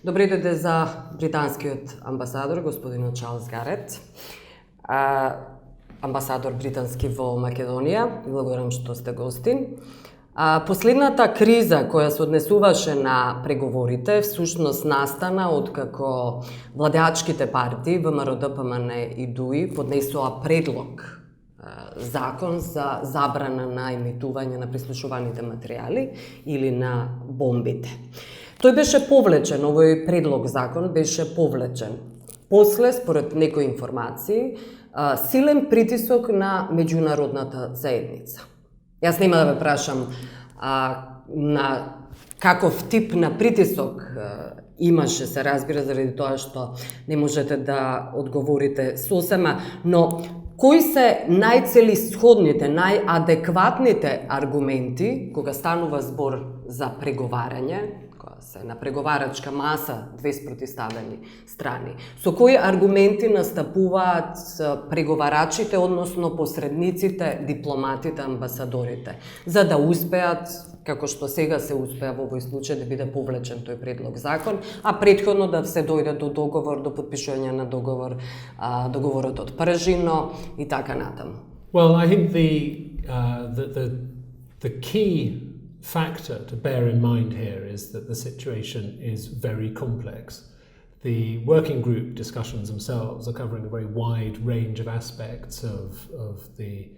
Добре дојде за британскиот амбасадор, господинот Чарлс Гарет, амбасадор британски во Македонија. Благодарам што сте гостин. Последната криза која се однесуваше на преговорите всушност настана откако владеачките партии ВМРО, ДПМН и ДУИ поднесоа предлог закон за забрана на емитување на прислушуваните материјали или на бомбите. Тој беше повлечен, овој предлог закон беше повлечен. После, според некои информации, силен притисок на меѓународната заедница. Јас нема да ве прашам на каков тип на притисок имаше, се разбира, заради тоа што не можете да одговорите сосема, но кои се најцелисходните, најадекватните аргументи кога станува збор за преговарање, кога се на преговарачка маса две спротивставени страни? Со кои аргументи настапуваат преговарачите, односно посредниците, дипломатите, амбасадорите, за да успеат, како што сега се успеа во овој случај, да биде повлечен тој предлог закон, а претходно да се дојде до договор, до подпишување на договор, договорот од Пржино и така натаму? Well, I think the key factor to bear in mind here is that the situation is very complex. The working group discussions themselves are covering a very wide range of aspects of the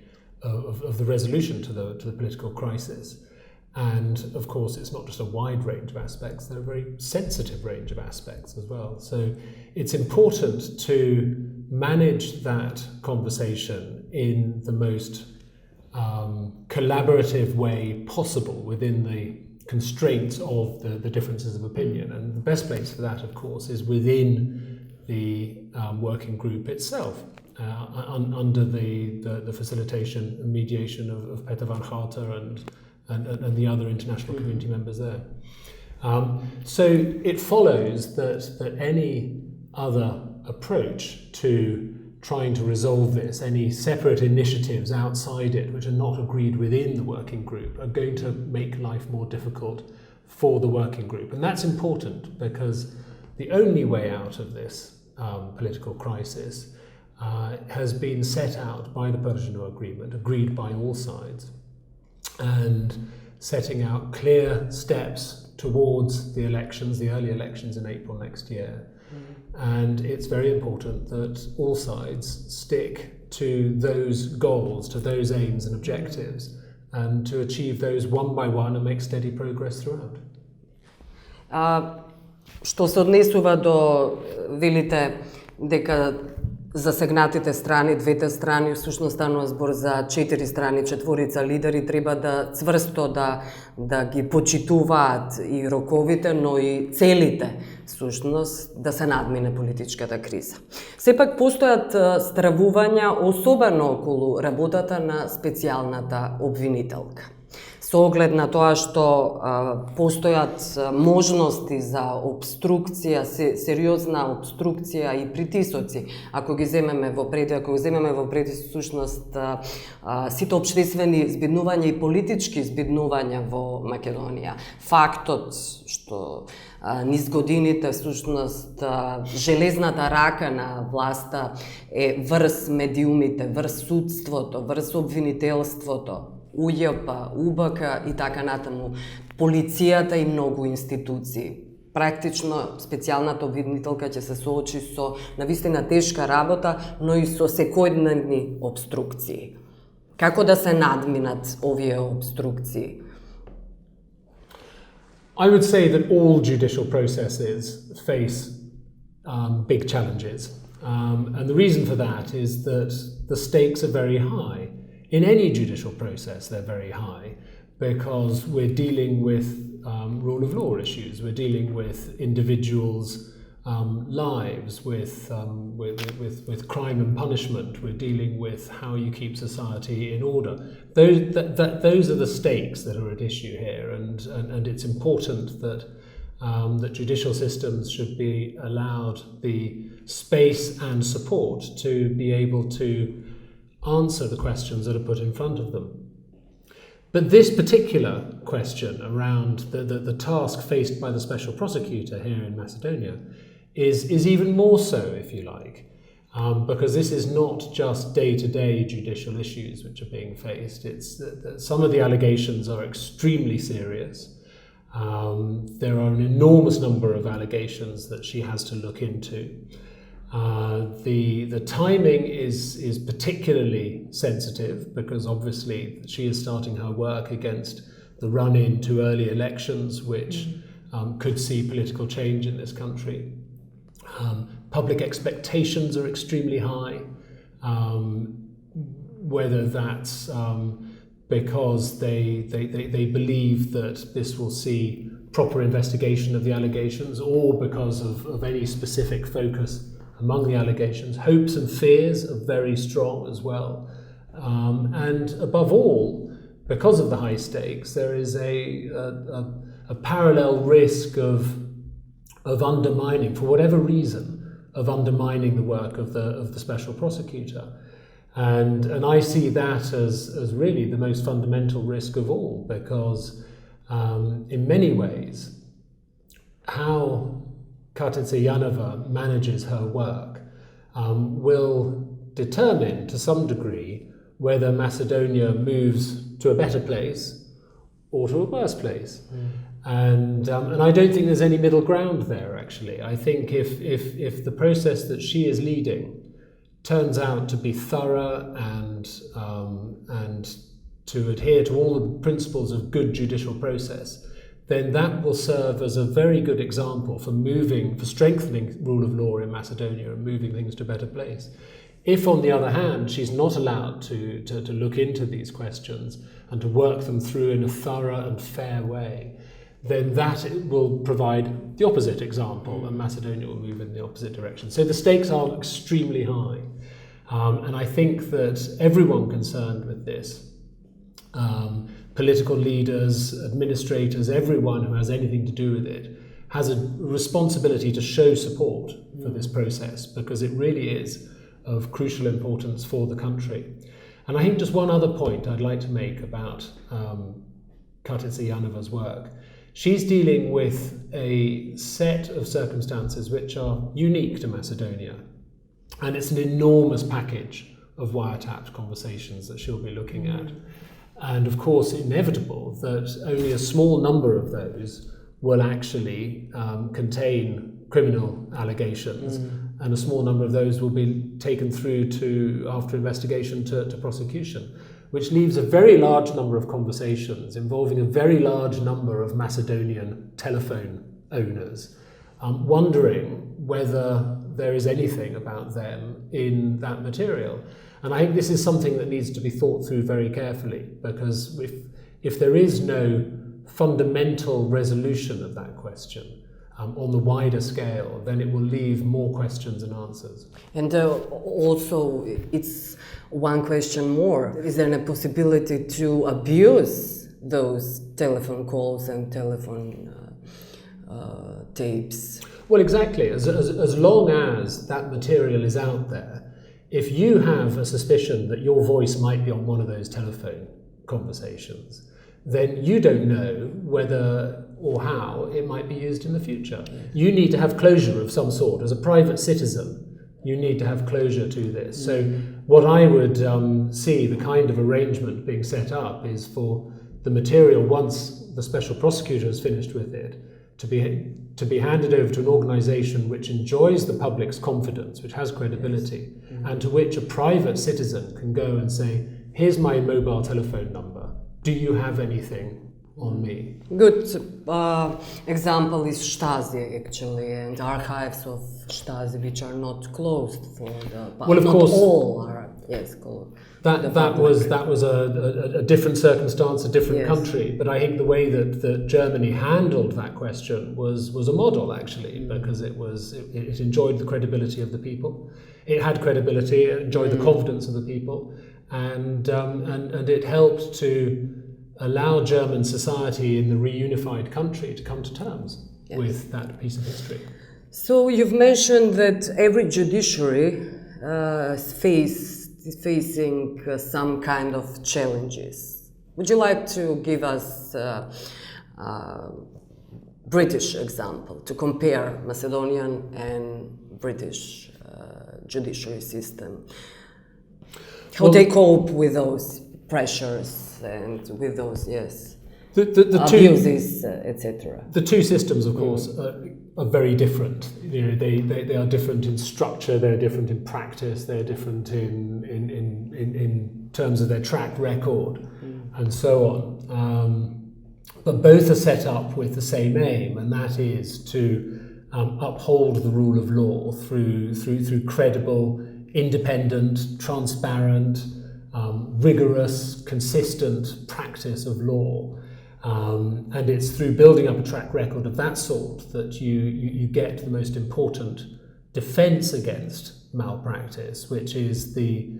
resolution to the political crisis. And of course, it's not just a wide range of aspects, they're a very sensitive range of aspects as well. So it's important to manage that conversation in the most collaborative way possible within the constraints of the differences of opinion. And the best place for that, of course, is within the working group itself, under the facilitation and mediation of Peter van Gaarter and the other international community members there. So it follows that any other approach to trying to resolve this, any separate initiatives outside it which are not agreed within the working group, are going to make life more difficult for the working group. And that's important because the only way out of this political crisis has been set out by the Pržino Agreement, agreed by all sides, and setting out clear steps towards the elections, the early elections in April next year. And it's very important that all sides stick to those goals, to those aims and objectives, and to achieve those one by one and make steady progress throughout. Што се однесува до, велите, дека засегнатите страни, двете страни, всушност станува збор за 4 страни, 4 лидери, треба да цврсто да ги почитуваат и роковите, но и целите, всушност, да се надмине политичката криза. Сепак постојат стравувања, особено околу работата на специјалната обвинителка. Со оглед на тоа што постојат можности за обструкција, сериозна обструкција и притисоци, ако ги земеме во пред, всушност сите општествени збиднувања и политички збиднувања во Македонија. Фактот што низ годините, всушност, железната рака на власта е врз медиумите, врз судството, врз обвинителството, УЈП, УБК и така натаму, полицијата и многу институции. Практично, специјалната обвинителка ќе се соочи со навистина тешка работа, но и со секојдневни обструкции. Како да се надминат овие обструкции? I would say that all judicial processes face big challenges. And the reason for that is that the stakes are very high. In any judicial process, they're very high because we're dealing with rule of law issues. We're dealing with individuals' lives, with crime and punishment. We're dealing with how you keep society in order. Those are the stakes that are at issue here, and it's important that that judicial systems should be allowed the space and support to be able to answer the questions that are put in front of them. But this particular question around the task faced by the special prosecutor here in Macedonia is even more so, if you like, because this is not just day-to-day judicial issues which are being faced. It's that some of the allegations are extremely serious. There are an enormous number of allegations that she has to look into. The timing is particularly sensitive because obviously she is starting her work against the run-in to early elections, which could see political change in this country. Public expectations are extremely high, whether that's because they believe that this will see proper investigation of the allegations, or because of any specific focus among the allegations. Hopes and fears are very strong as well. And above all, because of the high stakes, there is a parallel risk of undermining, for whatever reason, of undermining the work of the special prosecutor. And I see that as really the most fundamental risk of all, because in many ways, how Katatsiyanova manages her work will determine to some degree whether Macedonia moves to a better place or to a worse place. And I don't think there's any middle ground there, actually. I think if the process that she is leading turns out to be thorough and to adhere to all the principles of good judicial process, then that will serve as a very good example for strengthening rule of law in Macedonia and moving things to a better place. If, on the other hand, she's not allowed to look into these questions and to work them through in a thorough and fair way, then that will provide the opposite example, and Macedonia will move in the opposite direction. So the stakes are extremely high. And I think that everyone concerned with this, political leaders, administrators, everyone who has anything to do with it, has a responsibility to show support for this process, because it really is of crucial importance for the country. And I think just one other point I'd like to make about Katatsiyanova's work. She's dealing with a set of circumstances which are unique to Macedonia. And it's an enormous package of wiretapped conversations that she'll be looking at. And of course, inevitable that only a small number of those will actually contain criminal allegations, and a small number of those will be taken through to, after investigation, to prosecution, which leaves a very large number of conversations involving a very large number of Macedonian telephone owners, wondering whether there is anything about them in that material. And I think this is something that needs to be thought through very carefully, because if there is no fundamental resolution of that question on the wider scale, then it will leave more questions than answers. And also, it's one question more. Is there a possibility to abuse those telephone calls and telephone tapes? Well, exactly. As long as that material is out there, if you have a suspicion that your voice might be on one of those telephone conversations, then you don't know whether or how it might be used in the future. You need to have closure of some sort. As a private citizen, you need to have closure to this. So what I would see, the kind of arrangement being set up, is for the material, once the special prosecutor has finished with it, to be handed over to an organisation which enjoys the public's confidence, which has credibility, and to which a private citizen can go and say, here's my mobile telephone number. Do you have anything on me? Good example is Stasi, actually, and archives of Stasi, which are not closed for the public. Well, of course, all are, yes, closed. That was a different circumstance, a different country. But I think the way that Germany handled that question was a model, actually, because it enjoyed the credibility of the people. It had credibility, it enjoyed the confidence of the people, and it helped to allow German society in the reunified country to come to terms with that piece of history. So you've mentioned that every judiciary is facing some kind of challenges. Would you like to give us British example to compare Macedonian and British judiciary system? How they cope with those pressures and with those, the abuses, etc. The two systems, of course, are very different. You know, they are different in structure, they're different in practice, they're different in terms of their track record, and so on. But both are set up with the same aim, and that is to uphold the rule of law through credible, independent, transparent, rigorous, consistent practice of law. And it's through building up a track record of that sort that you get the most important defence against malpractice, which is the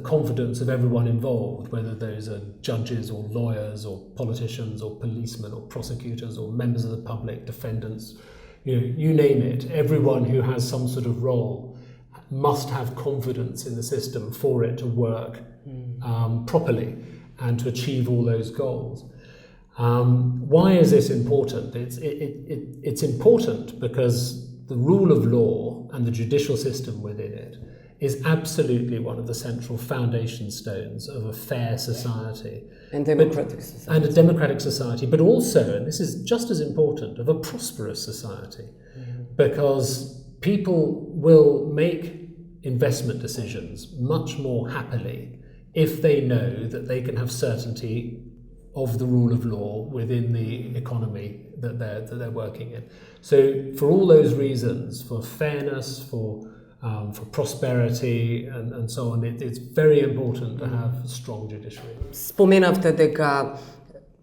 confidence of everyone involved, whether those are judges or lawyers or politicians or policemen or prosecutors or members of the public, defendants, you name it. Everyone who has some sort of role must have confidence in the system for it to work properly and to achieve all those goals. Why is this important? It's important because the rule of law and the judicial system within it is absolutely one of the central foundation stones of a fair society. And democratic society. And a democratic society, but also, and this is just as important, of a prosperous society. Because people will make investment decisions much more happily if they know that they can have certainty of the rule of law within the economy that they're working in. So for all those reasons, for fairness, for prosperity and so on, it's very important to have a strong judiciary. Споменавте дека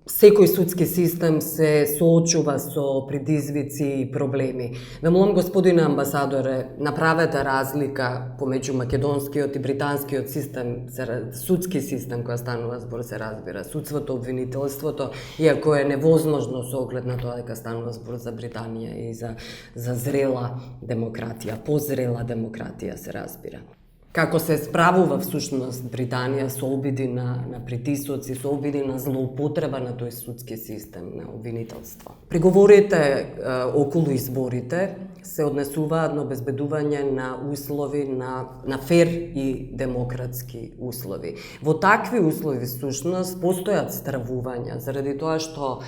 секој судски систем се соочува со предизвици и проблеми. Ве молам, господине амбасадоре, направете разлика помеѓу македонскиот и британскиот систем, судски систем која станува збор се разбира, судството, обвинителството, иако е невозможно со оглед на тоа дека станува збор за Британија и за зрела демократија, позрела демократија се разбира. Како се справува всушност Британија со обиди на притисоци, со обиди на злоупотреба на тој судски систем, на обвинителство. Преговорите околу изборите се однесуваат на обезбедување на услови на фер и демократски услови. Во такви услови всушност постојат стравувања заради тоа што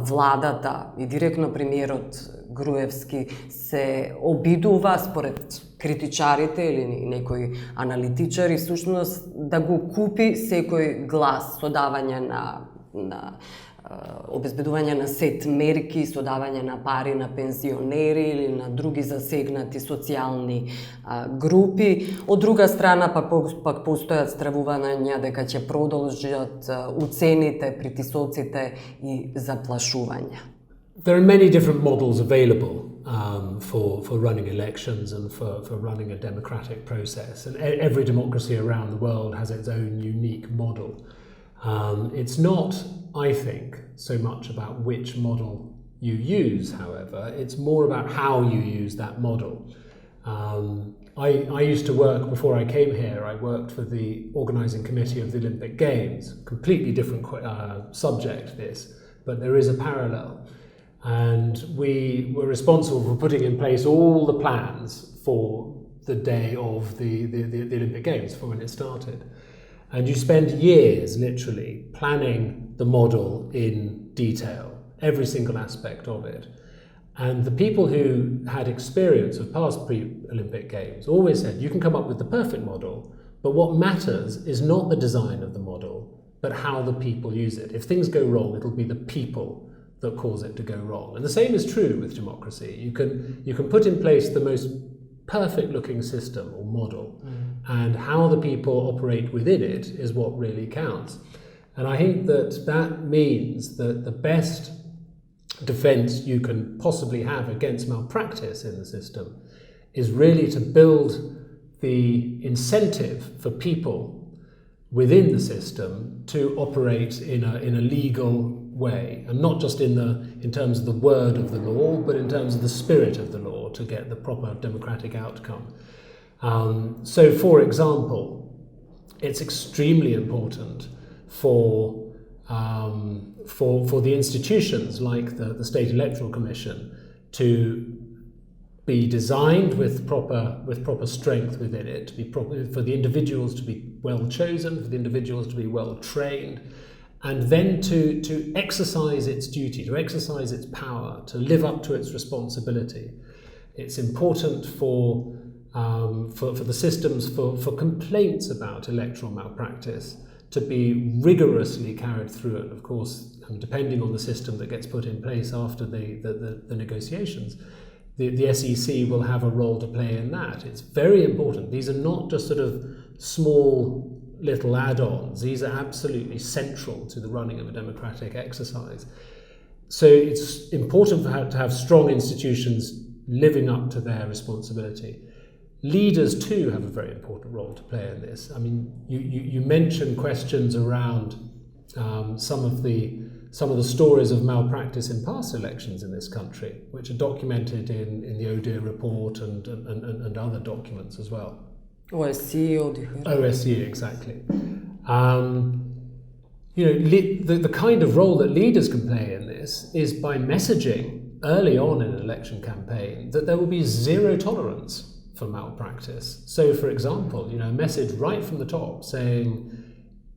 владата и директно премиерот Груевски се обидува според критичарите или некои аналитичари всушност да го купи секој глас со давање на обезбедување на сет мерки, со давање на пари на пензионери или на други засегнати социјални групи. Од друга страна пак постојат стравувања дека ќе продолжат уцените, притисоците и заплашувања. There are many different models available for running elections and for running a democratic process, and every democracy around the world has its own unique model. It's not, I think, so much about which model you use, however, it's more about how you use that model. I used to work, before I came here, I worked for the organising committee of the Olympic Games, completely different subject this, but there is a parallel. And we were responsible for putting in place all the plans for the day of the Olympic Games, for when it started. And you spend years, literally, planning the model in detail, every single aspect of it. And the people who had experience of past pre-Olympic Games always said, you can come up with the perfect model, but what matters is not the design of the model, but how the people use it. If things go wrong, it'll be the people that cause it to go wrong. And the same is true with democracy. You can put in place the most perfect looking system or model, and how the people operate within it is what really counts. And I think that means that the best defense you can possibly have against malpractice in the system is really to build the incentive for people within the system to operate in a legal way, and not just in terms of the word of the law, but in terms of the spirit of the law, to get the proper democratic outcome. So, for example, it's extremely important for for the institutions like the State Electoral Commission to be designed with proper strength within it, to be for the individuals to be well chosen, for the individuals to be well trained, and then to exercise its duty, to exercise its power, to live up to its responsibility. It's important for the systems for complaints about electoral malpractice to be rigorously carried through. And of course, depending on the system that gets put in place after the negotiations, the SEC will have a role to play in that. It's very important. These are not just sort of small little add-ons. These are absolutely central to the running of a democratic exercise. So it's important to have strong institutions living up to their responsibility. Leaders too have a very important role to play in this. I mean, you mentioned questions around some of the stories of malpractice in past elections in this country, which are documented in the ODIHR report and other documents as well. OSCE, ODIHR. OSCE, exactly. The kind of role that leaders can play in this is by messaging early on in an election campaign that there will be zero tolerance for malpractice. So, for example, a message right from the top saying,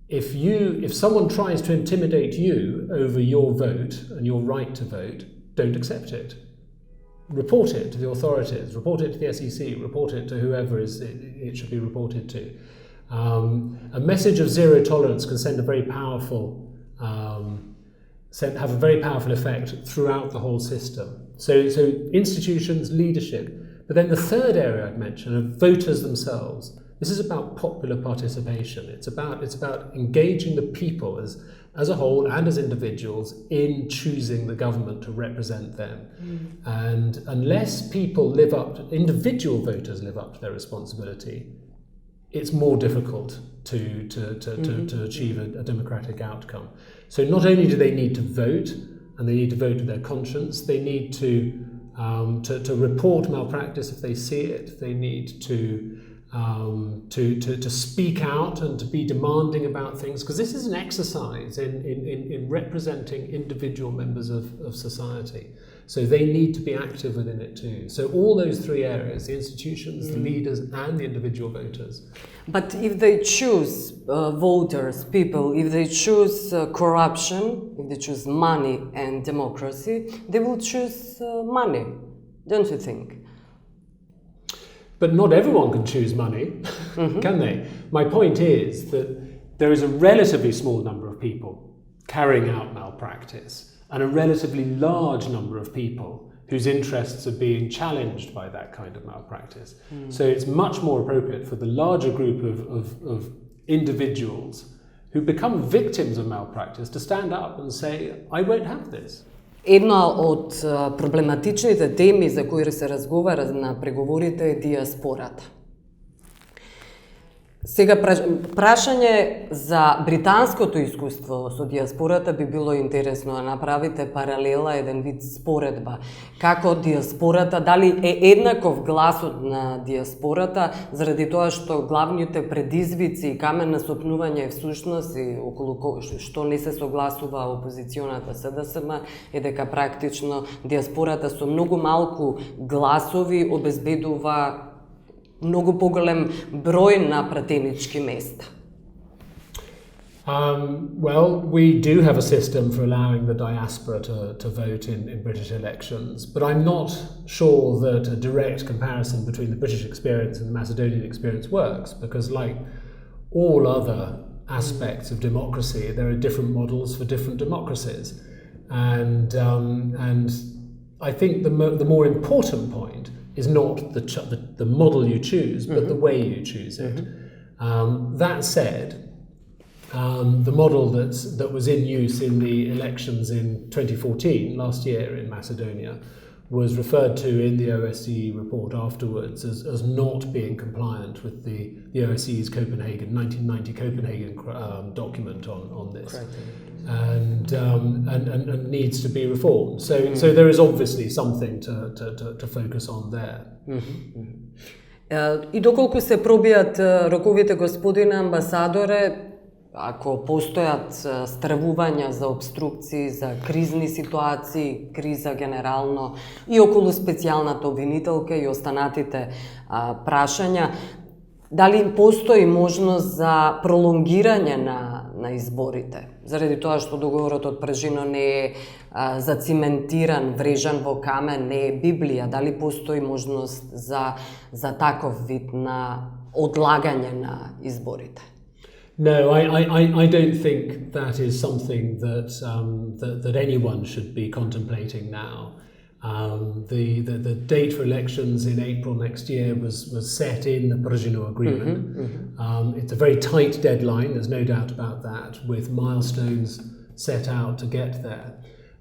if someone tries to intimidate you over your vote and your right to vote, don't accept it. Report it to the authorities, report it to the SEC, report it to whoever it should be reported to. A message of zero tolerance can have a very powerful effect throughout the whole system. So institutions, leadership. But then the third area I'd mention are voters themselves. This is about popular participation. It's about engaging the people as a whole and as individuals in choosing the government to represent them. And unless individual voters live up to their responsibility, it's more difficult to achieve a democratic outcome. So not only do they need to vote, and they need to vote with their conscience, they need to report malpractice if they see it. They need to speak out and to be demanding about things, because this is an exercise in representing individual members of society. So they need to be active within it too. So all those three areas, the institutions, the leaders and the individual voters. But if they choose if they choose corruption, if they choose money and democracy, they will choose money, don't you think? But not everyone can choose money, can they? My point is that there is a relatively small number of people carrying out malpractice and a relatively large number of people whose interests are being challenged by that kind of malpractice. So it's much more appropriate for the larger group of individuals who become victims of malpractice to stand up and say, I won't have this. Една од проблематичните теми за кои се разговара на преговорите е диаспората. Сега, прашање за британското искуство со диаспората би било интересно да направите паралела, еден вид споредба. Како диаспората, дали е еднаков гласот на диаспората, заради тоа што главните предизвици и камен на сопнување всушност и околу што не се согласува опозиционата СДСМ е дека практично диаспората со многу малку гласови обезбедува многу поголем број на пратенички места. Well, we do have a system for allowing the diaspora to vote in British elections, but I'm not sure that a direct comparison between the British experience and the Macedonian experience works, because like all other aspects of democracy, there are different models for different democracies. And I think the more important point is not the model you choose, but the way you choose it. That said, the model that was in use in the elections in 2014, last year in Macedonia, was referred to in the OSCE report afterwards as not being compliant with the OSCE's 1990 Copenhagen document on this. Correct. And needs to be reformed. So there is obviously something to focus on there. И доколку се пробијат роковите, господине амбасадоре, Ако постојат стравувања за обструкции, за кризни ситуации, криза генерално и околу специјалната обвинителка и останатите прашања, дали им постои можност за пролонгирање на изборите? Заради тоа што договорот од Пржино не е зациментиран, врежан во камен, не е Библија, дали постои можност за таков вид на одлагање на изборите? No, I don't think that is something that anyone should be contemplating now. The date for elections in April next year was set in the Prżino Agreement. It's a very tight deadline, there's no doubt about that, with milestones set out to get there.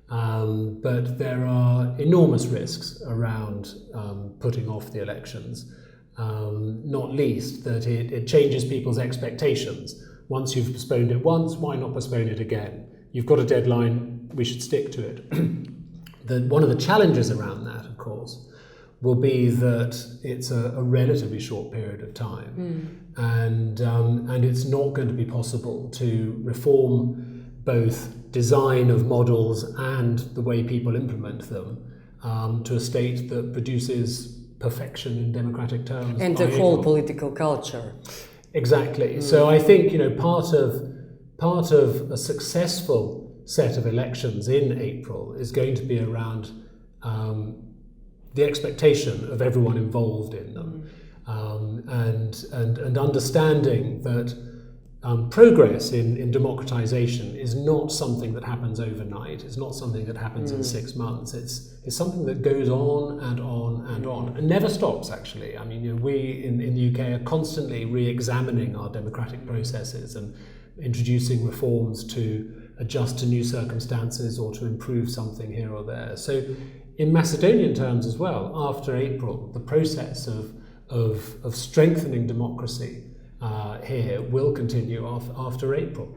But there are enormous risks around putting off the elections. Not least that it changes people's expectations. Once you've postponed it once, why not postpone it again? You've got a deadline, we should stick to it. One of the challenges around that, of course, will be that it's a relatively short period of time, and it's not going to be possible to reform both design of models and the way people implement them to a state that produces perfection in democratic terms. And the whole political culture. Exactly. So I think, part of a successful set of elections in April is going to be around the expectation of everyone involved in them, and understanding that progress in democratization is not something that happens overnight. It's not something that happens in 6 months. It's something that goes on and on and on and never stops, actually. I mean, we in the UK are constantly re-examining our democratic processes and introducing reforms to adjust to new circumstances or to improve something here or there. So in Macedonian terms as well, after April, the process of strengthening democracy here will continue after April.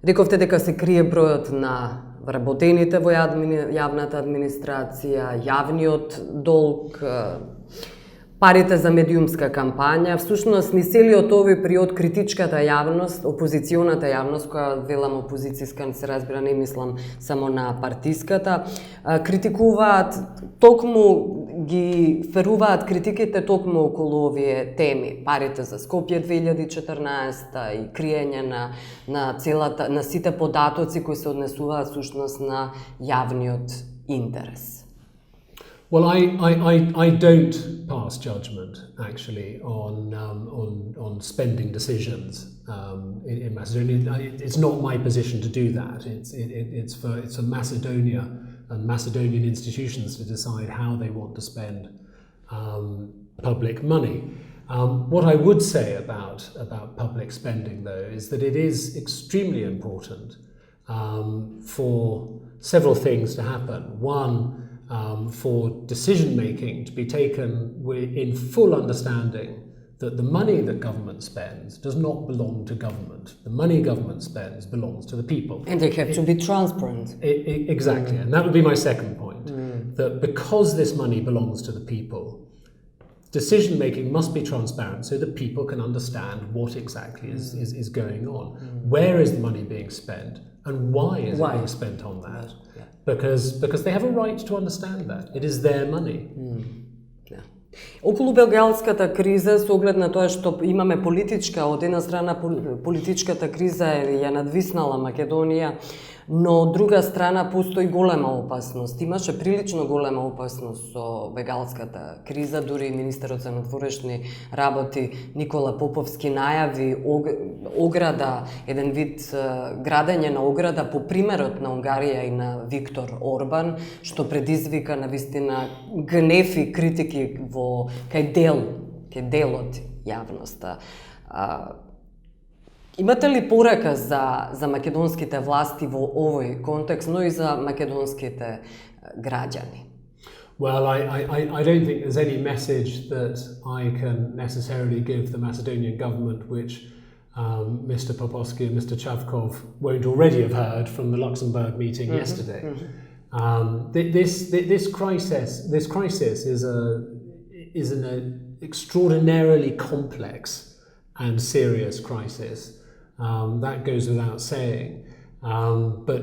Рековте дека се крие бројот на вработените во јавната администрација, јавниот долг, парите за медиумска кампања. Всушност, ни целиот овој период критичката јавност, опозиционата јавност, која велам опозицијска, се разбира, не мислам само на партиската, критикуваат, токму ги феруваат критиките токму околу овие теми. Парите за Скопје 2014 и криење на сите податоци кои се однесуваат всушност на јавниот интерес. Well, I don't pass judgment actually on spending decisions in Macedonia. It's not my position to do that. It's for Macedonia and Macedonian institutions to decide how they want to spend public money. What I would say about public spending, though, is that it is extremely important for several things to happen. One, for decision-making to be taken in full understanding that the money that government spends does not belong to government. The money government spends belongs to the people. And they have to be transparent. Exactly, and that would be my second point, that because this money belongs to the people, decision-making must be transparent so that people can understand what exactly is going on. Where is the money being spent, and why is it being spent on that? Because they have a right to understand that. It is their money. Околу белгијалската криза, со оглед на тоа што имаме политичка, од една страна политичката криза ја надвиснала Македонија, но од друга страна постои голема опасност. Имаше прилично голема опасност со бегалската криза, дури министерот за надворешни работи Никола Поповски најави ограда, еден вид градење на ограда по примерот на Унгарија и на Виктор Орбан, што предизвика навистина гнев и критики кај дел од јавноста. Имате ли порака за македонските власти во овој контекст, но и за македонските граѓани? Well, I don't think there's any message that I can necessarily give the Macedonian government which Mr. Popovski and Mr. Chavkov won't already have heard from the Luxembourg meeting yesterday. This crisis is an extraordinarily complex and serious crisis That goes without saying. But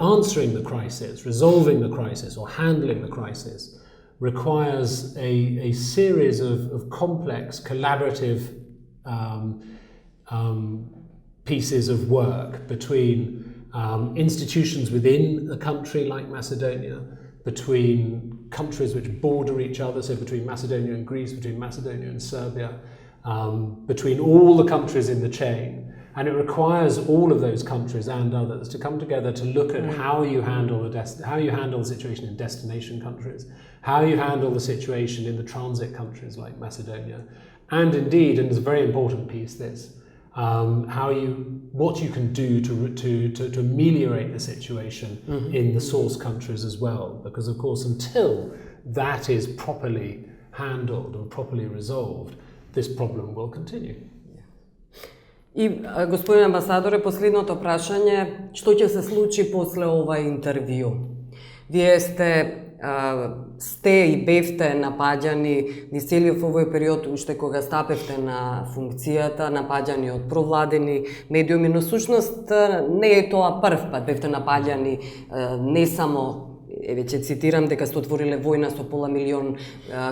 answering the crisis, resolving the crisis, or handling the crisis requires a series of complex, collaborative pieces of work between institutions within a country like Macedonia, between countries which border each other, so between Macedonia and Greece, between Macedonia and Serbia, between all the countries in the chain. And it requires all of those countries and others to come together to look at how you handle the situation in destination countries, how you handle the situation in the transit countries like Macedonia, and indeed, and it's a very important piece, this, what you can do to ameliorate the situation in the source countries as well, because of course until that is properly handled and properly resolved, this problem will continue. И, господин амбасадоре, последното прашање, што ќе се случи после ова интервју? Вие сте и бевте напаѓани низ целиот овој период, уште кога стапевте на функцијата, напаѓани од провладени медиуми, но всушност не е тоа прв пат, бевте напаѓани не само, веќе цитирам, дека сте отвориле војна со пола милион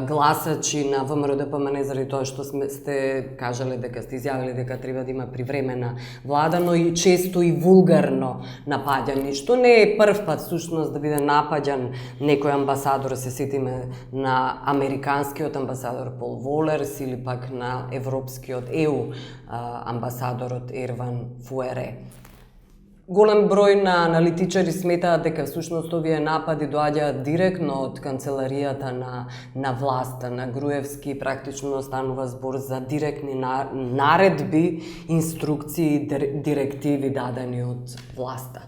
гласачи на ВМРО-ДПМН заради тоа што сте кажале дека сте изјавили дека треба да има привремена влада, но и често и вулгарно напаѓани, што не е прв пат всушност да биде напаѓан некој амбасадор, се сетиме на американскиот амбасадор Пол Волерс или пак на европскиот ЕУ амбасадорот Ерван Фуере. Голем број на аналитичари сметаат дека всушност овие напади доаѓаат директно од канцеларијата на власта на Груевски, практично станува збор за директни наредби, инструкции, директиви дадени од власта.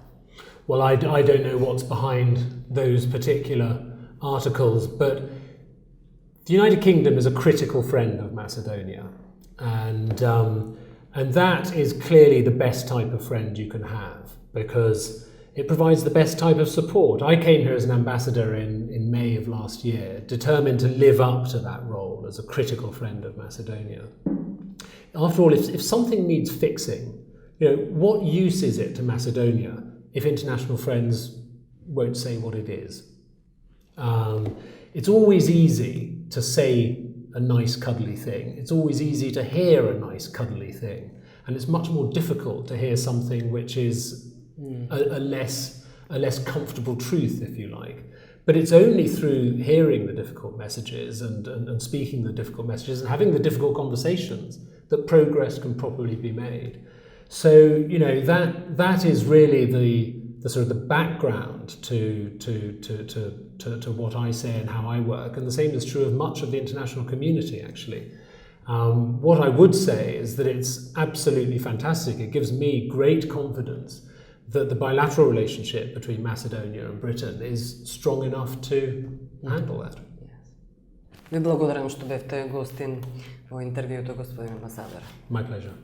Well, I don't know what's behind those particular articles, but the United Kingdom is a critical friend of Macedonia, and that is clearly the best type of friend you can have, because it provides the best type of support. I came here as an ambassador in May of last year, determined to live up to that role as a critical friend of Macedonia. After all, if something needs fixing, what use is it to Macedonia if international friends won't say what it is? It's always easy to say a nice cuddly thing. It's always easy to hear a nice cuddly thing, and it's much more difficult to hear something which is a less comfortable truth, if you like. But it's only through hearing the difficult messages and speaking the difficult messages and having the difficult conversations that progress can properly be made. So that is really the sort of the background to what I say and how I work, and the same is true of much of the international community, actually. What I would say is that it's absolutely fantastic. It gives me great confidence that the bilateral relationship between Macedonia and Britain is strong enough to handle that. Ви благодарам што бевте гостин во интервјуто, господин амбасадор. My pleasure.